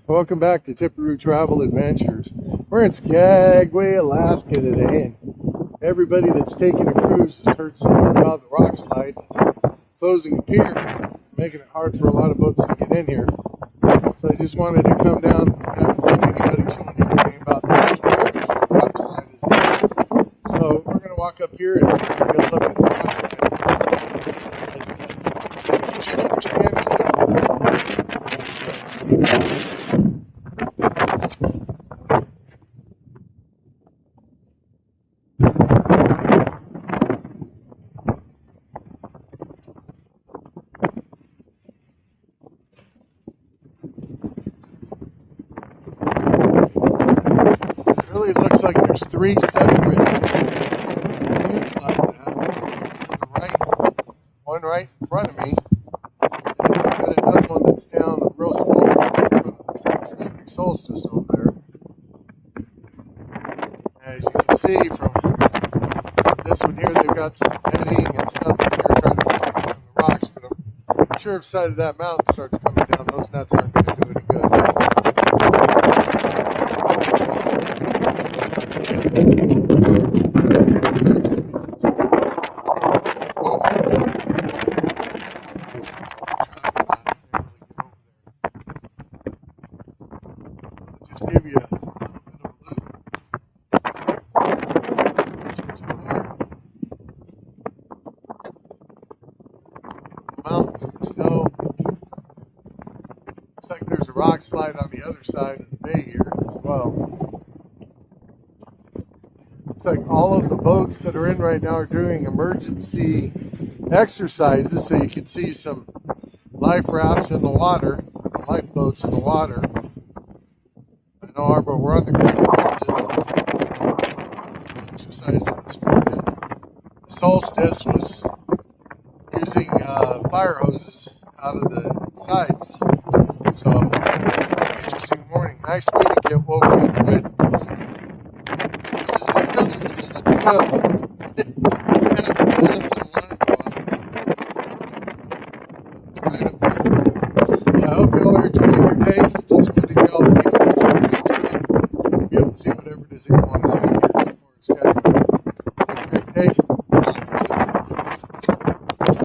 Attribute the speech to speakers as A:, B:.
A: Welcome back to Tipperoo Travel Adventures. We're in Skagway, Alaska today, and everybody that's taking a cruise has heard something about the rock slide. It's closing a pier, making it hard for a lot of boats to get in here. So I just wanted to come down. I haven't seen anybody showing anything about the rock slide is there. So we're going to walk up here and get a look at the rock slide. You should understand that. Really looks like there's three separate slides that happen. To the right, one right in front of me, and got another one that's down a real small one in front of the Skagway solstice over there. As you can see from this one here, they've got some netting and stuff that they're trying to protect from the rocks, but I'm sure if the side of that mountain starts coming down, those nets aren't going to do any good. Just give you a little bit of a look. Mountain, snow. Looks like there's a rock slide on the other side of the bay here as well. Looks like all of the boats that are in right now are doing emergency exercises, so you can see some life rafts in the water, lifeboats in the water. I know our boat, we're on the exercise this morning. The solstice was using fire hoses out of the sides. So, interesting morning. Nice way to get woken up with. This is a drill.